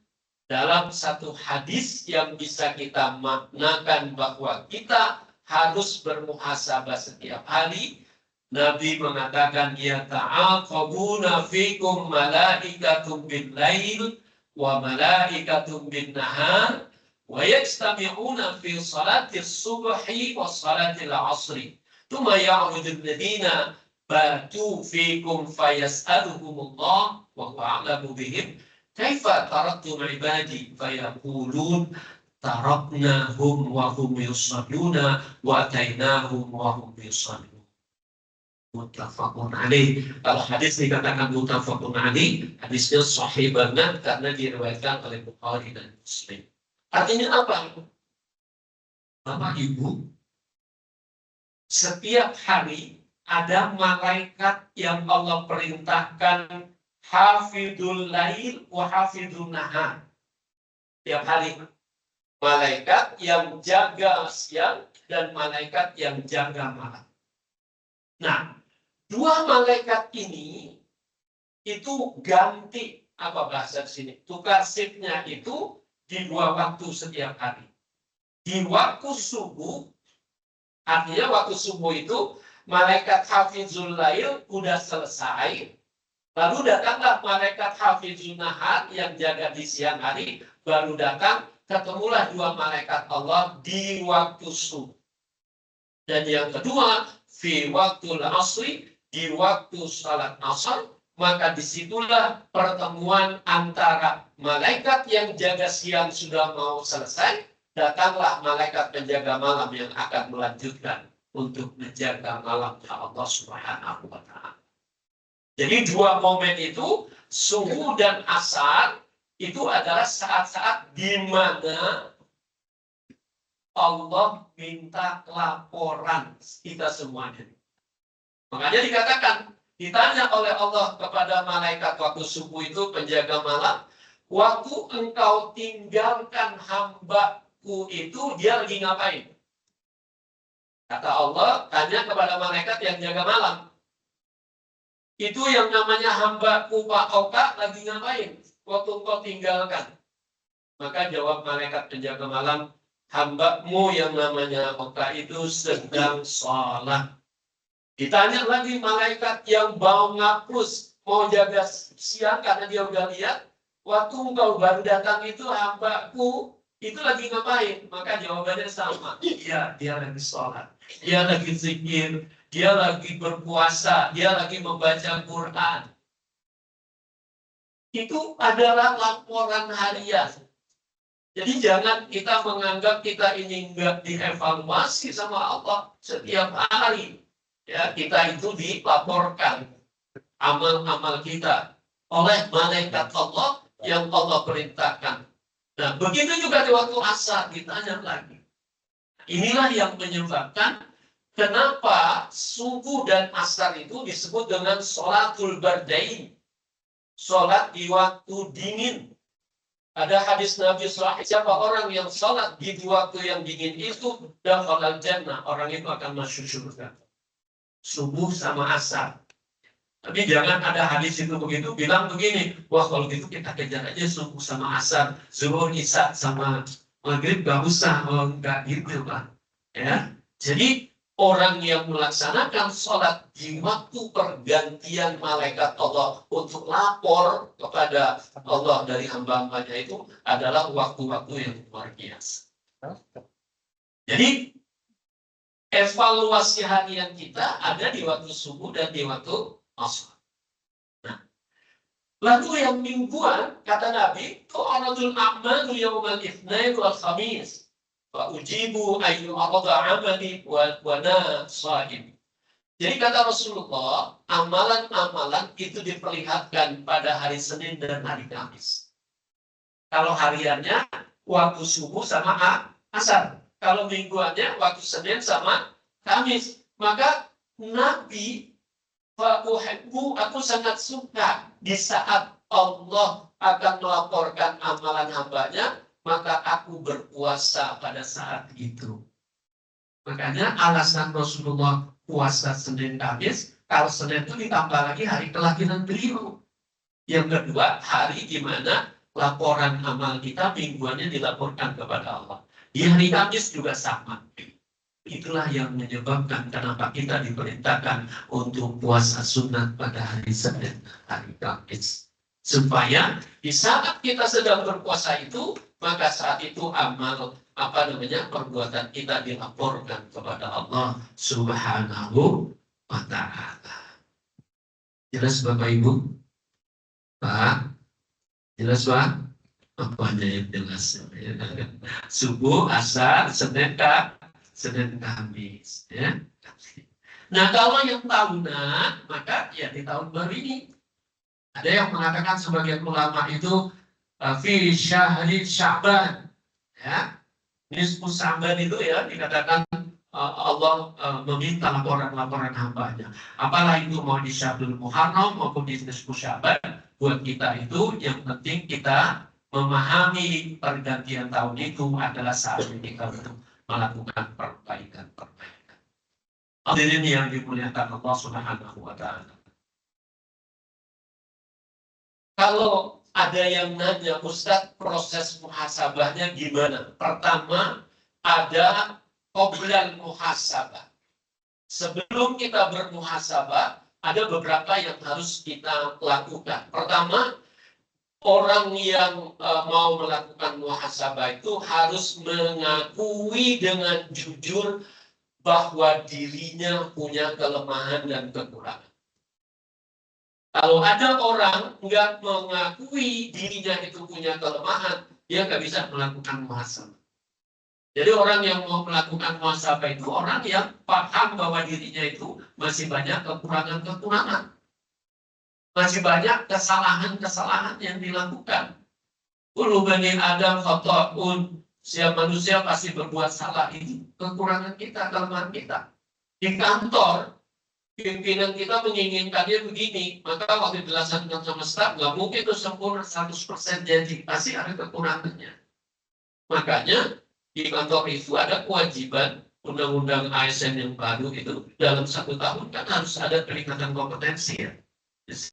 Dalam satu hadis yang bisa kita maknakan bahwa kita harus bermuhasabah setiap hari, Nabi mengatakan ya ta'aqabuna fikum malaikatum bil lail wa malaikatum bin nahar wa yajtami'una fi salatis subhi wa salatil asri thumma ya'udul ladina batu fikum fayas'aluhumullah wa huwa a'lamu bihim kaifa taraktum ibadi fayaqulun taraknahum wa hum yusalluna wa atainahum wa hum yusallun. Muttafaqun alaih. Kalau hadis dikatakan muttafaqun alaih, hadisnya sahih banget karena diriwayatkan oleh Bukhari dan Muslim. Artinya apa? Bapak Ibu, setiap hari ada malaikat yang Allah perintahkan hafidul lail wa hafidul nahar. Tiap hari malaikat yang jaga siang dan malaikat yang jaga malam. Nah, dua malaikat ini itu ganti apa bahasa di sini? Tukar shiftnya itu di dua waktu setiap hari. Di waktu subuh, artinya waktu subuh itu malaikat hafizul lail udah selesai. Lalu datanglah malaikat hafizun nahar yang jaga di siang hari, baru datang, ketemulah dua malaikat Allah di waktu subuh. Dan yang kedua, fi waktu asri, di waktu salat asar, maka disitulah pertemuan antara malaikat yang jaga siang sudah mau selesai, datanglah malaikat penjaga malam yang akan melanjutkan untuk menjaga malam Allah Subhanahu wa Ta'ala. Jadi dua momen itu, subuh dan asar, itu adalah saat-saat di mana Allah minta laporan kita semuanya. Makanya dikatakan, ditanya oleh Allah kepada malaikat waktu subuh itu penjaga malam, waktu engkau tinggalkan hambaku itu, dia lagi ngapain? Kata Allah, tanya kepada malaikat yang jaga malam. Itu yang namanya hambaku Pak Oka lagi ngapain waktu engkau tinggalkan? Maka jawab malaikat penjaga malam, hamba-Mu yang namanya Oka itu sedang sholat. Ditanya lagi malaikat yang mau ngapus, mau jaga siang karena dia udah lihat, waktu engkau baru datang itu hamba-Ku itu lagi ngapain? Maka jawabannya sama. Iya, dia lagi sholat. Dia lagi zikir. Dia lagi berpuasa. Dia lagi membaca Quran. Itu adalah laporan harian. Jadi jangan kita menganggap kita ini enggak dievaluasi sama Allah setiap hari. Ya, kita itu dilaporkan amal-amal kita oleh malaikat Allah yang Allah perintahkan. Nah, begitu juga di waktu asar ditanya lagi. Inilah yang menyebabkan kenapa subuh dan asar itu disebut dengan sholatul bardain. Sholat di waktu dingin. Ada hadis Nabi SAW, siapa orang yang sholat di waktu yang dingin itu, dakhalal jannah, orang itu akan masuk surga. Subuh sama asar. Tapi jangan ada hadis itu begitu, bilang begini, wah kalau gitu kita kejar aja subuh sama asar, zuhur, isya sama maghrib gak usah, oh enggak gitu Pak. Ya, jadi orang yang melaksanakan sholat di waktu pergantian malaikat Allah untuk lapor kepada Allah dari hamba-hambanya itu adalah waktu-waktu yang luar biasa. Jadi evaluasi harian kita ada di waktu subuh dan di waktu asar. Nah, lalu yang mingguan kata Nabi, tu'aradul a'malu yawmal itsnain wal khamis. Ujibu ayu arada amali wa shaim. Jadi kata Rasulullah, amalan-amalan itu diperlihatkan pada hari Senin dan hari Kamis. Kalau hariannya waktu subuh sama asar. Kalau mingguannya waktu Senin sama Kamis. Maka Nabi aku sangat suka di saat Allah akan melaporkan amalan hambanya, maka aku berpuasa pada saat itu. Makanya alasan Rasulullah puasa Senin Kamis, kalau Senin itu ditambah lagi hari kelahiran beliau. Yang kedua, hari di mana laporan amal kita mingguannya dilaporkan kepada Allah. Di hari Kamis juga sama. Itulah yang menyebabkan kenapa kita diperintahkan untuk puasa sunat pada hari Senin, hari Kamis. Supaya di saat kita sedang berpuasa itu, maka saat itu amal perbuatan kita dilaporkan kepada Allah Subhanahu wa ta'ala. Jelas Bapak Ibu? Pak? Jelas Pak? Apanya yang jelas? Subuh, asar, Senin Kamis. Ya. Nah kalau yang tahunan, maka ya di tahun baru ini. Ada yang mengatakan sebagian ulama itu fi syahri Sya'ban, ya, nisfu Sya'ban itu ya dikatakan Allah meminta laporan-laporan hambanya. Apalah itu mau di Syahrul Muharram maupun di nisfu Sya'ban, buat kita itu yang penting kita memahami pergantian tahun itu adalah saat kita untuk melakukan perbaikan. Hadirin yang dimuliakan Allah Subhanahu wa ta'ala. Kalau ada yang nanya, Ustadz, proses muhasabahnya gimana? Pertama, ada qoblal muhasabah. Sebelum kita bermuhasabah, ada beberapa yang harus kita lakukan. Pertama, orang yang mau melakukan muhasabah itu harus mengakui dengan jujur bahwa dirinya punya kelemahan dan kekurangan. Kalau ada orang nggak mengakui dirinya itu punya kelemahan, dia nggak bisa melakukan muhasabah. Jadi orang yang mau melakukan muhasabah itu orang yang paham bahwa dirinya itu masih banyak kekurangan-kekurangan. Masih banyak kesalahan-kesalahan yang dilakukan. Kullu bani Adam khata'un. Setiap manusia pasti berbuat salah. Itu kekurangan kita, kelemahan kita. Di kantor, pimpinan kita menginginkannya begini, maka waktu dilaksanakan sama staf, nggak mungkin itu sempurna 100% jadi, pasti ada kekurangannya. Makanya di kantor itu ada kewajiban undang-undang ASN yang baru itu dalam 1 tahun kan harus ada peningkatan kompetensi ya.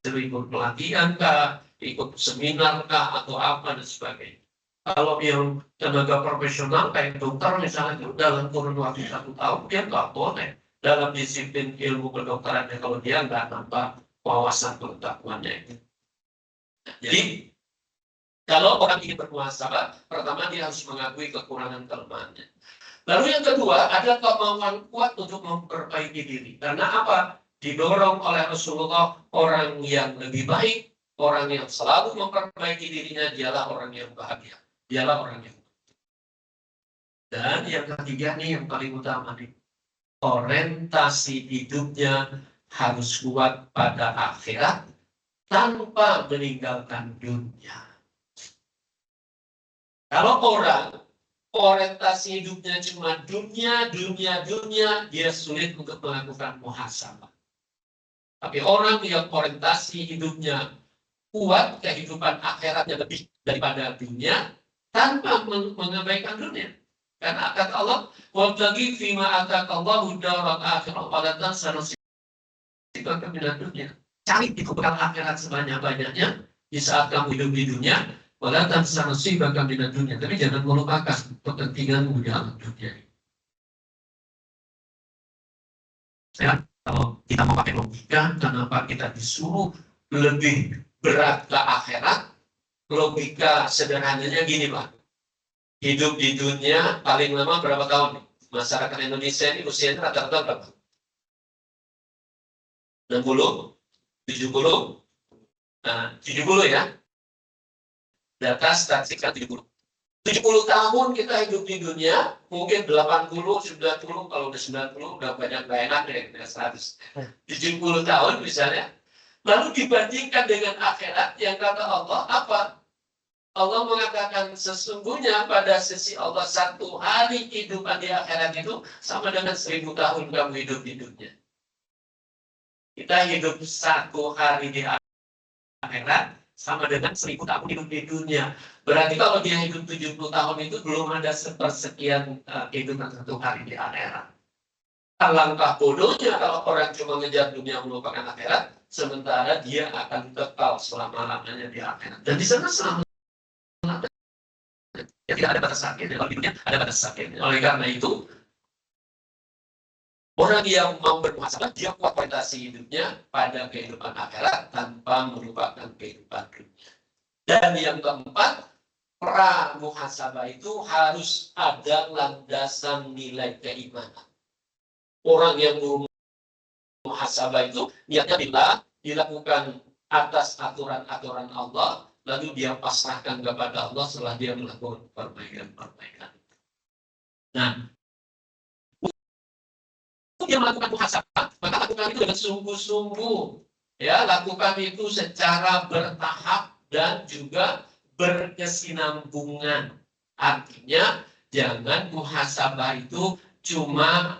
Ikut pelatihan kah, ikut seminar kah, atau apa dan sebagainya. Kalau yang tenaga profesional kayak dokter misalnya itu dalam kurun waktu 1 tahun dia nggak boleh dalam disiplin ilmu kedokterannya kalau dia nggak nambah wawasan pengetahuannya itu. Jadi kalau orang ingin bermuhasabah, pertama dia harus mengakui kekurangan kelemahannya. Lalu yang kedua, ada kemauan kuat untuk memperbaiki diri. Karena apa? Didorong oleh Rasulullah, orang yang lebih baik, orang yang selalu memperbaiki dirinya, dialah orang yang bahagia. Dialah orang yang. Dan yang ketiga nih, yang paling utama nih. Orientasi hidupnya harus kuat pada akhirat tanpa meninggalkan dunia. Kalau orang orientasi hidupnya cuma dunia, dia sulit untuk melakukan muhasabah. Tapi orang yang orientasi hidupnya kuat, kehidupan akhiratnya lebih daripada dunia, tanpa mengabaikan dunia. Karena kata Allah, "Wabtaghi fima ataqallahu daral akhirah wa la tansa nasibaka minad dunya." Cari itu bekal akhirat sebanyak-banyaknya di saat kamu hidup di dunia. Wala tansa nasibaka minad dunya, tapi jangan melupakan kepentinganmu di dalam dunia. Ya, kalau kita mau pakai logika, kenapa kita disuruh lebih berat ke akhirat? Logika sederhananya gini Pak, hidup di dunia paling lama berapa tahun? Masyarakat Indonesia ini usianya rata-rata berapa? 60? 70? Nah, 70 ya. Data statistik 70. 70 tahun kita hidup di dunia, mungkin 80, 90, kalau udah 90 udah banyak gak enak deh, udah 100. 70 tahun misalnya. Lalu dibandingkan dengan akhirat yang kata Allah apa? Allah mengatakan sesungguhnya pada sisi Allah 1 hari kehidupan di akhirat itu sama dengan 1000 tahun kamu hidup di dunia. Kita hidup 1 hari di akhirat sama dengan 1000 tahun hidup di dunia. Berarti kalau dia hidup 70 tahun itu belum ada sepersekian kehidupan 1 hari di akhirat. Alangkah bodohnya kalau orang cuma ngejar dunia melupakan akhirat, sementara dia akan kekal selama-lamanya di akhirat. Dan di sana selama-lamanya ya tidak ada batas akhir. Kalau di dunia ada batas akhir. Oleh karena itu, orang yang mau bermuhasabah, dia kuat orientasi hidupnya pada kehidupan akhirat tanpa melupakan kehidupan dunia. Dan yang keempat, pra-muhasabah itu harus ada landasan nilai keimanan. Orang yang muhasabah itu niatnya bila dilakukan atas aturan-aturan Allah, lalu dia pasrahkan kepada Allah setelah dia melakukan perbaikan-perbaikan. Nah, dia melakukan muhasabah, maka lakukan itu dengan sungguh-sungguh. Ya, lakukan itu secara bertahap dan juga berkesinambungan. Artinya, jangan muhasabah itu cuma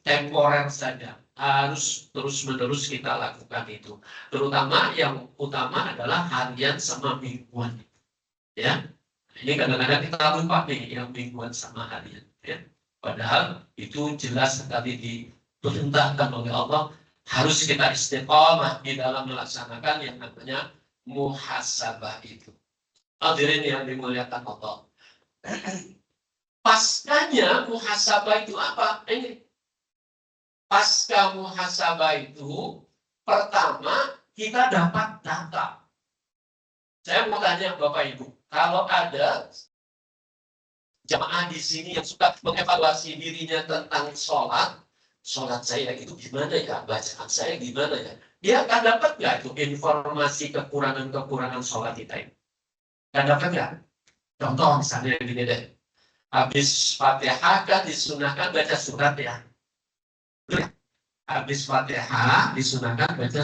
temporer saja. Harus terus-menerus kita lakukan itu. Terutama yang utama adalah harian sama mingguan. Ya, ini kadang-kadang kita lupa nih yang mingguan sama harian. Ya. Padahal itu jelas sekali diperintahkan oleh Allah, harus kita istiqomah di dalam melaksanakan yang namanya muhasabah itu. Hadirin yang dimuliakan Allah. Paskanya muhasabah itu apa? Ini pasca muhasabah itu pertama kita dapat data. Saya mau tanya Bapak Ibu, kalau ada jamaah di sini yang suka mengevaluasi dirinya tentang sholat saya itu gimana ya, bacaan saya gimana ya, dia akan dapat nggak itu informasi kekurangan sholat kita ini? Akan dapat nggak? Contoh misalnya gini deh, habis Fatihah kan disunahkan baca surat ya. Habis Fatihah disunahkan baca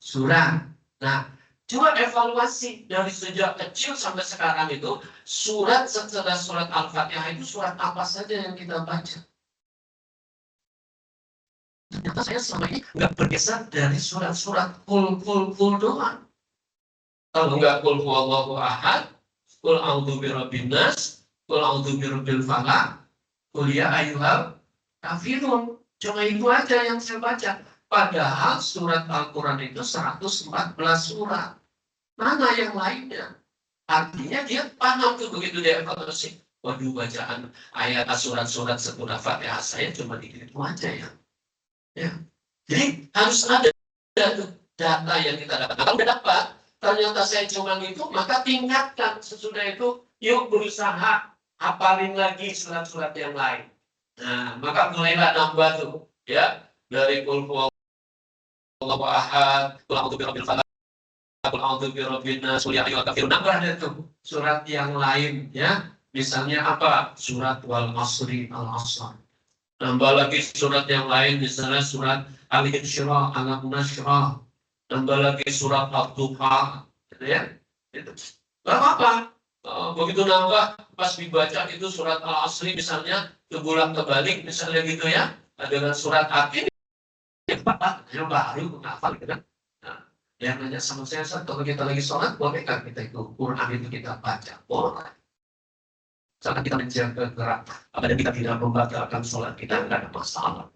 surat. Nah, coba evaluasi dari sejak kecil sampai sekarang itu, surat setelah surat Al-Fatihah itu surat apa saja yang kita baca? Ternyata saya selama ini nggak bergeser dari surat-surat kul doang. Kalau nggak kul huwallahu ahad, kul a'udzu birabbin nas, kul a'udzu birabbil falaq, kul ya ayyuhal kafirun. Cuma itu aja yang saya baca. Padahal surat Al-Quran itu 114 surat. Mana yang lainnya? Artinya dia paham tuh begitu dia evaluasi. Waduh, bacaan ayat surat-surat setelah Fatihah saya cuma itu aja ya. Ya. Jadi harus ada data yang kita dapat. Kalau udah dapat, ternyata saya cuma itu, maka tingkatkan sesudah itu. Yuk berusaha hafalin lagi surat-surat yang lain. Nah, maka mulailah nambah tuh, ya, dari Qul huwallahu ahad, Qul a'udzu birabbil falaq, Qul a'udzu birabbin nas, Qul ya ayyuhal kafirun. Nambah deh tuh surat yang lain, ya. Misalnya apa? Surat wal asri al-asr. Nambah lagi surat yang lain, misalnya surat al-insyirah, al-nasyrah. Nambah lagi surat al-duha, gitu ya. Itu. Gak apa-apa. Begitu nambah, pas dibaca itu surat al-asri misalnya, kebalik misalnya gitu ya. Dengan surat akhir, ya apa? Yang baru, hafal gitu kan. Nah, yang nanya sama saya, kalau kita lagi sholat, boleh kan kita itu Quran itu kita baca? Boleh. Karena kita menjaga gerak, dan kita tidak membatalkan sholat kita, tidak ada masalah.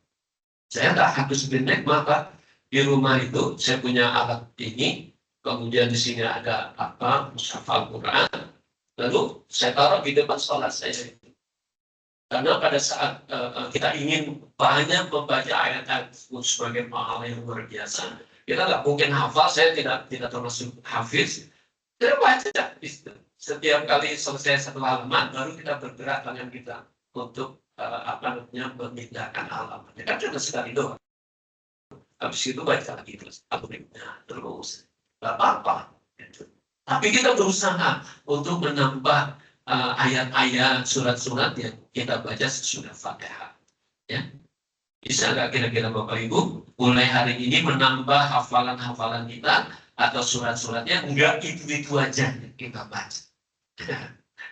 Saya tidak harus benek, maka di rumah itu saya punya alat ini, kemudian di sini ada apa, mushaf Al-Quran, lalu saya taruh di depan sholat saya. Karena pada saat kita ingin banyak membaca ayat-ayat sebagai pahala yang luar biasa, kita nggak mungkin hafal, saya tidak termasuk hafiz, saya baca setiap kali selesai satu halaman, baru kita bergerak tangan kita untuk memindahkan halaman. Ya kan cuma sekali doang. Habis itu baca lagi terus, terus, nggak apa-apa. Tapi kita berusaha untuk menambah ayat-ayat, surat-surat yang kita baca sesudah Fatihah. Ya, bisa nggak kira-kira Bapak Ibu mulai hari ini menambah hafalan-hafalan kita atau surat-suratnya? Enggak itu aja kita baca.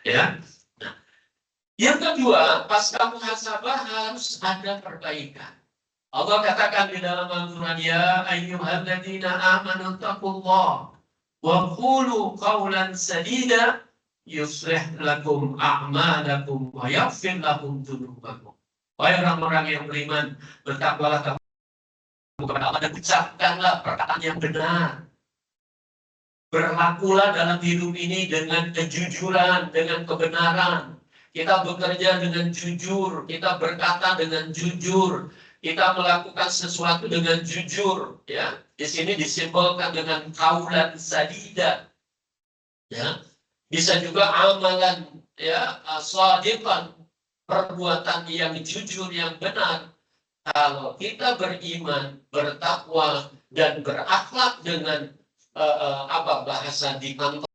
Ya. Nah, yang kedua, pasca muhasabah harus ada perbaikan. Allah katakan di dalam Al-Quran, ya ayyuhalladzina amanu taqullah wa qulu qawlan sadida yuslih lakum a'malakum wa yaghfir lakum dzunubakum. Wahai orang-orang yang beriman, bertakwalah kamu kepada Allah dan ucapkanlah perkataan yang benar. Berlakulah dalam hidup ini dengan kejujuran, dengan kebenaran. Kita bekerja dengan jujur, kita berkata dengan jujur, kita melakukan sesuatu dengan jujur. Ya, di sini disimbolkan dengan qaulan sadida. Ya, bisa juga amalan, ya, shadiqan, perbuatan yang jujur, yang benar. Kalau kita beriman, bertakwa, dan berakhlak dengan bahasa di kantor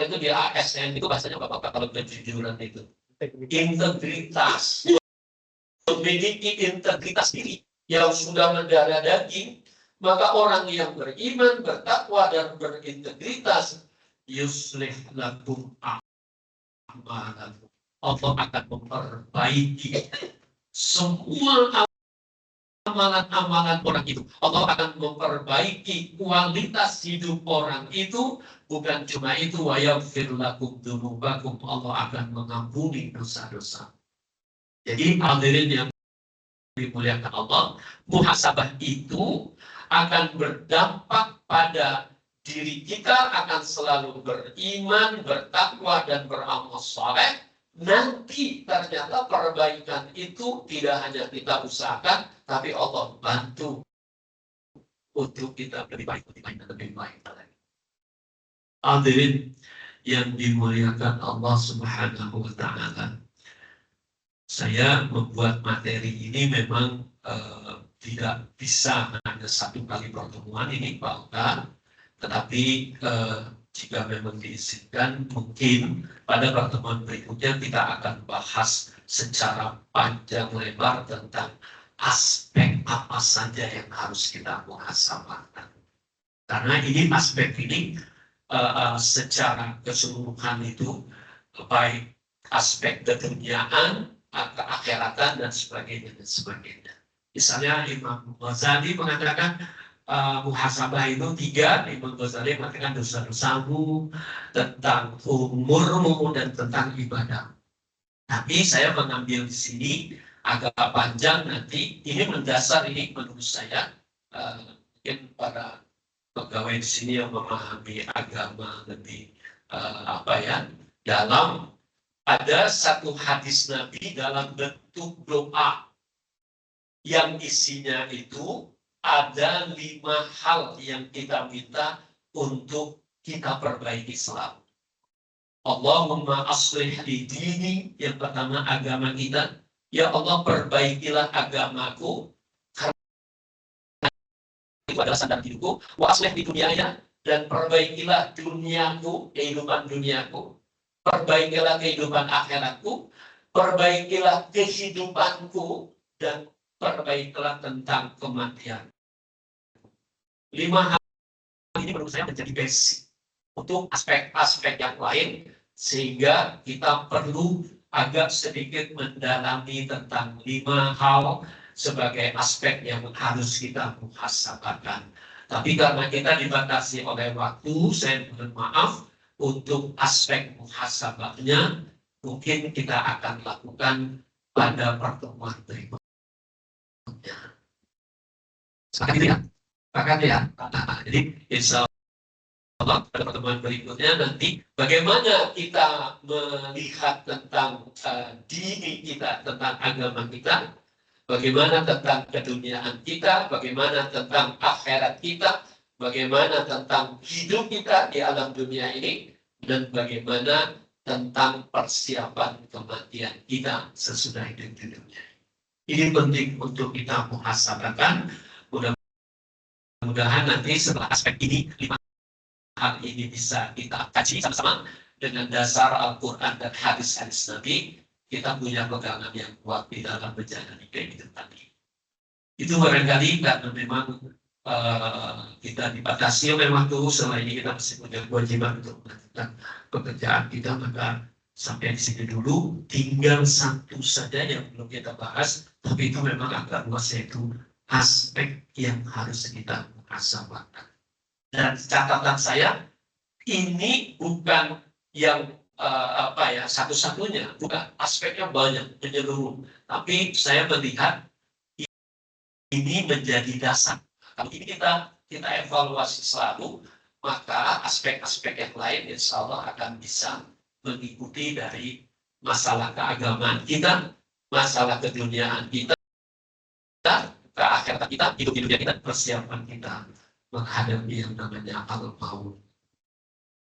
itu di ASN itu bahasanya Bapak kalau kejujuran itu integritas, memiliki integritas diri yang sudah mendarah daging, maka orang yang beriman, bertakwa, dan berintegritas yuslih lakum a'malakum, Allah akan memperbaiki semua amalan-amalan orang itu. Allah akan memperbaiki kualitas hidup orang itu. Bukan cuma itu, wa yaghfir lakum dzunubakum, Allah akan mengampuni dosa-dosa. Jadi hadirin yang dimuliakan Allah, muhasabah itu akan berdampak pada diri kita, akan selalu beriman, bertakwa, dan beramal saleh. Nanti ternyata perbaikan itu tidak hanya kita usahakan, tapi Allah bantu untuk kita lebih baik lagi. Hadirin yang dimuliakan Allah Subhanahu wa Ta'ala, saya membuat materi ini memang tidak bisa hanya satu kali pertemuan ini, Pak Uta, tetapi jika memang diizinkan, mungkin pada pertemuan berikutnya kita akan bahas secara panjang lebar tentang aspek apa saja yang harus kita muhasabahkan. Karena ini aspek ini secara keseluruhan itu, baik aspek keduniaan, keakhiratan, dan sebagainya. Misalnya Imam Ghazali mengatakan muhasabah itu 3. Imam Ghazali mengatakan dosa-dosamu, tentang umurmu, dan tentang ibadah. Tapi saya mengambil di sini agak panjang nanti. Ini mendasar, ini menurut saya mungkin para pegawai di sini yang memahami agama lebih dalam ada satu hadis Nabi dalam bentuk doa yang isinya itu ada 5 hal yang kita minta untuk kita perbaiki selalu. Allahumma aslih li dini, yang pertama agama kita. Ya Allah, perbaikilah agamaku, karena itu adalah standar hidupku. Wa aslih di dunianya, dan perbaikilah duniaku, kehidupan duniaku. Perbaikilah kehidupan akhiratku, perbaikilah kehidupanku, dan perbaikilah tentang kematian. 5 hal ini menurut saya menjadi basic untuk aspek-aspek yang lain, sehingga kita perlu agak sedikit mendalami tentang 5 hal sebagai aspek yang harus kita muhasabahkan. Tapi karena kita dibatasi oleh waktu, saya mohon maaf untuk aspek muhasabahnya mungkin kita akan lakukan pada pertemuan berikutnya. Sepakat ya? Jadi insya Allah pada pertemuan berikutnya nanti bagaimana kita melihat tentang diri kita, tentang agama kita, bagaimana tentang keduniaan kita, bagaimana tentang akhirat kita, bagaimana tentang hidup kita di alam dunia ini, dan bagaimana tentang persiapan kematian kita sesudah hidup di dunia. Ini penting untuk kita muhasabahkan. Mudah-mudahan nanti setelah aspek ini, 5 hal ini bisa kita kaji sama-sama dengan dasar Al-Quran dan hadis-hadis Nabi. Kita punya pegangan yang kuat di dalam menjalani kehidupan ini. Itu barangkali karena memang kita dibatasi oleh waktu, selama ini kita masih punya kewajiban untuk melakukan pekerjaan kita, maka sampai di sini dulu. Tinggal satu saja yang belum kita bahas, tapi itu memang agak luas, yaitu aspek yang harus kita muhasabahkan. Dan catatan saya, ini bukan yang satu-satunya, bukan, aspeknya banyak menyeluruh. Tapi saya melihat ini menjadi dasar. Kalau ini kita evaluasi selalu, maka aspek-aspek yang lain insya Allah akan bisa mengikuti dari masalah keagamaan kita, masalah keduniaan kita, keakhiran kita, hidup di dunia kita, persiapan kita menghadapi yang namanya al-maut.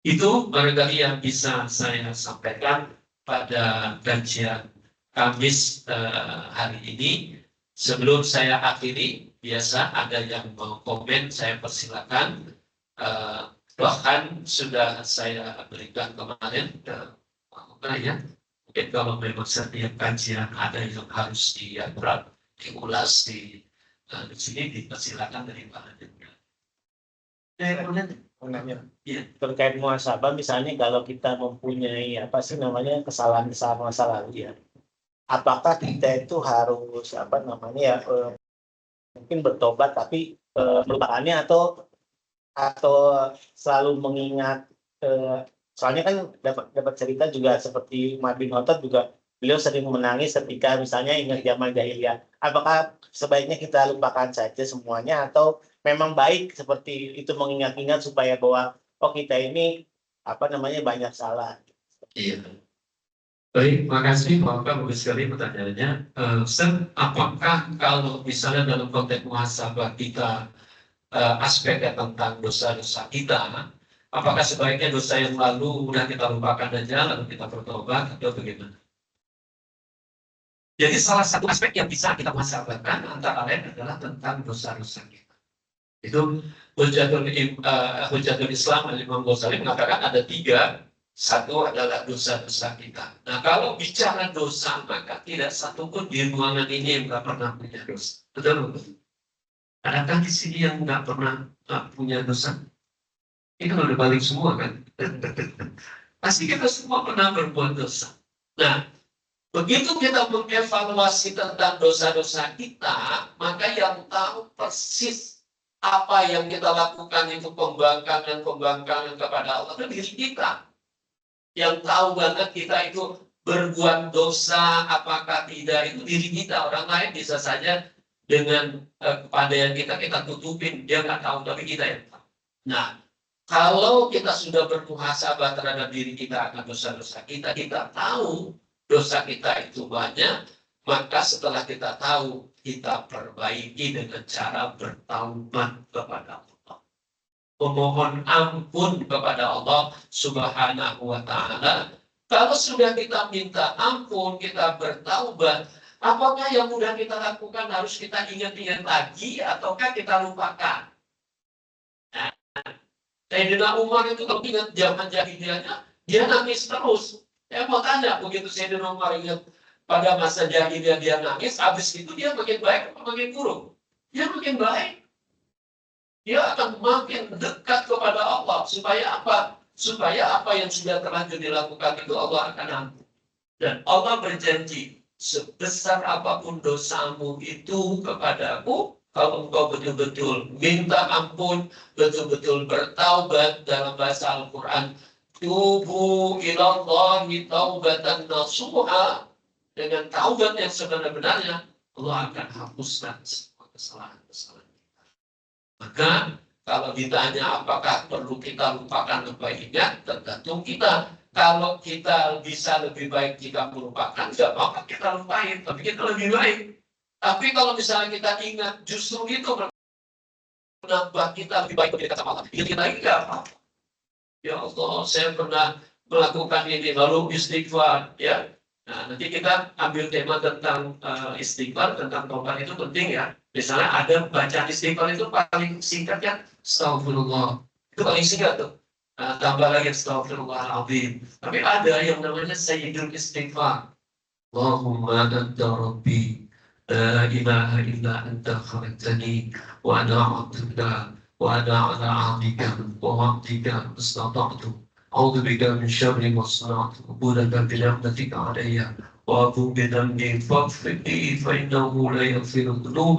Itu barangkali yang bisa saya sampaikan pada kajian Kamis hari ini. Sebelum saya akhiri, biasa ada yang mau komen, saya persilakan. Bahkan sudah saya berikan kemarin ke ya. Mungkin kalau memang setiap kajian ada yang harus diulas di sini, dipersilakan dari Pak Adil. Ya. Terkait muhasabah, misalnya kalau kita mempunyai kesalahan-kesalahan masa lalu ya, apakah kita itu harus mungkin bertobat tapi melupakannya atau selalu mengingat, soalnya kan dapat cerita juga seperti Umar bin Khattab juga, beliau sering menangis ketika misalnya ingat zaman jahiliyah. Apakah sebaiknya kita lupakan saja semuanya, atau memang baik seperti itu mengingat-ingat supaya bahwa kita ini banyak salah. Iya. Baik, makasih Bapak, bagus sekali pertanyaannya. Apakah kalau misalnya dalam konteks muhasabah kita aspeknya tentang dosa-dosa kita, apakah sebaiknya dosa yang lalu udah kita lupakan aja lalu kita bertobat atau bagaimana? Jadi salah satu aspek yang bisa kita muhasabahkan antara lain adalah tentang dosa-dosa kita. Itu Hujatul Islam Imam Ghazali mengatakan ada 3. Satu adalah dosa-dosa kita. Nah, kalau bicara dosa, maka tidak satu pun di ruangan ini yang nggak pernah punya dosa. Betul? Adakah di sini yang nggak pernah punya dosa? Itu udah balik semua kan? Pasti kita semua pernah berbuat dosa. Nah, begitu kita mengevaluasi tentang dosa-dosa kita, maka yang tahu persis apa yang kita lakukan itu pembangkangan kepada Allah itu diri kita. Yang tahu banget kita itu berbuat dosa apakah tidak itu diri kita. Orang lain bisa saja dengan kepandaian kita tutupin, dia nggak tahu, tapi kita yang tahu. Nah, Kalau kita sudah bermuhasabah terhadap diri kita akan dosa-dosa kita, kita tahu dosa kita itu banyak, maka setelah kita tahu, kita perbaiki dengan cara bertaubat kepada Allah. Memohon ampun kepada Allah Subhanahu wa Ta'ala. Kalau sudah kita minta ampun, kita bertaubat, apakah yang sudah kita lakukan harus kita ingat-ingat lagi ataukah kita lupakan? Nah, Sayyidina Umar itu kalau ingat zaman jahiliyahnya, dia nangis terus. Saya mau tanya, begitu Sayyidina Umar ingat pada masa jahiliyah dia nangis, habis itu dia makin baik atau makin buruk? Dia makin baik. Dia akan makin dekat kepada Allah. Supaya apa? Supaya apa yang sudah terlanjur dilakukan itu Allah akan ampun. Dan Allah berjanji, sebesar apapun dosamu itu kepadaku, kalau engkau betul-betul minta ampun, betul-betul bertaubat dalam bahasa Al-Quran, tubu ilallahi taubatan nasuha, dengan taubat yang sebenar-benarnya, Allah akan hapuskan semua kesalahan-kesalahan kita. Maka kalau ditanya apakah perlu kita lupakan apa ingat, tergantung kita. Kalau kita bisa lebih baik jika melupakan, nggak apa-apa kita lupain, tapi kita lebih baik. Tapi kalau misalnya kita ingat, justru itu menambah kita lebih baik dekat sama Allah. Kita lagi nggak apa-apa. Ya Allah, saya pernah melakukan ini, lalu istighfar, ya. Nah, nanti kita ambil tema tentang istighfar, tentang taubat itu penting ya. Misalnya ada bacaan istighfar itu paling singkat kan, astagfirullah. Itu paling singkat tuh. Tambah lagi astagfirullahaladzim. Tapi ada yang namanya sayyidul istighfar. Allahumma anta rabbi, la ilaha illa anta khalaqtani, wa ana abduka, wa ana ala ahdika, wa wa'dika istata'tu. أعوذ بك من شر ما صنعت وأعوذ بك برحمتك علي وأتوب بذنبي فاغفر لي فإنه لا يغفر الذنوب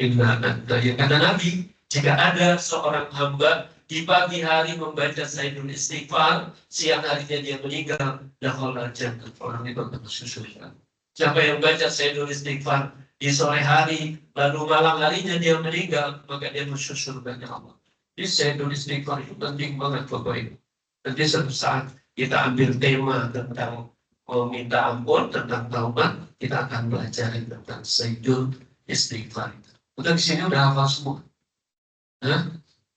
إلا أنت. Ya kata Nabi, jika ada seorang hamba di pagi hari membaca Sayyidul Istighfar, siang harinya dia meninggal, dakhala jannah, orang itu akan masuk surga. Siapa yang baca Sayyidul Istighfar di sore hari, lalu malam harinya dia meninggal, maka dia masuk surga Allah. Jadi Sayyidul Istighfar itu penting banget Bapak Ibu. Nanti suatu saat kita ambil tema tentang meminta ampun, tentang taubat, kita akan belajar tentang Sayyidul Istighfar. Udah di sini udah hafal semua?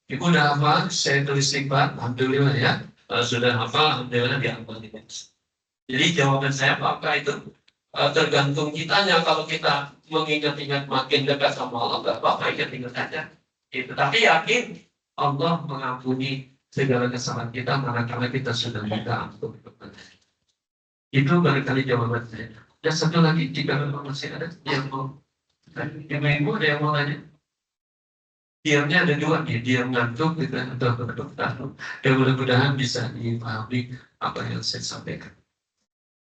Ibu udah hafal Sayyidul Istighfar? Alhamdulillah ya. Kalau sudah hafal, alhamdulillah dihafal. Jadi jawaban saya apakah itu tergantung kitanya. Kalau kita mengingat-ingat makin dekat sama Allah, nggak apa-apa, ingat-ingat aja. Tapi yakin Allah mengampuni segala kesalahan kita manakala kita sudah minta ampun kepada. Itu barangkali jawaban saya. Dan satu lagi, jika memang masih ada yang mau, ibu ada yang mau tanya? Diamnya ada dua nih, diam ngantuk gitu, atau berdoa. Dan mudah-mudahan bisa dipahami apa yang saya sampaikan.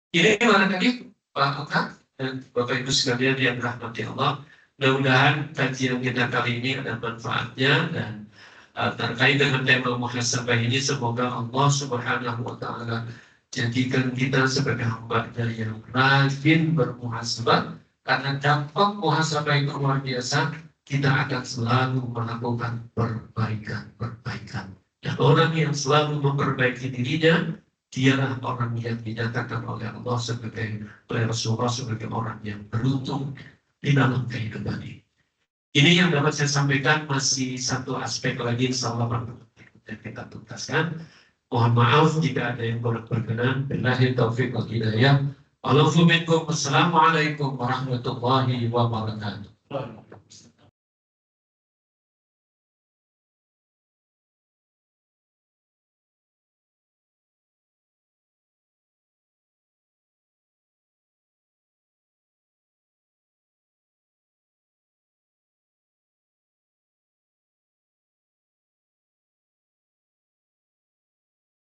Ini barangkali Pak Oka dan Bapak Ibu sekalian yang rahmati Allah. Mudah-mudahan kajian kita kali ini ada manfaatnya, dan terkait dengan tema muhasabah ini, semoga Allah Subhanahu wa Ta'ala jadikan kita sebagai hamba-Nya yang rajin bermuhasabah, karena dampak muhasabah itu luar biasa. Kita akan selalu melakukan perbaikan. Dan orang yang selalu memperbaiki dirinya, dialah orang yang dinyatakan oleh Allah sebagai Rasulullah sebagai orang yang beruntung di dalam kehidupan ini. Ini yang dapat saya sampaikan, masih satu aspek lagi insyaallah yang kita tuntaskan. Mohon maaf jika ada yang kurang berkenan. Billahi taufiq wal hidayah. Assalamualaikum warahmatullahi wabarakatuh.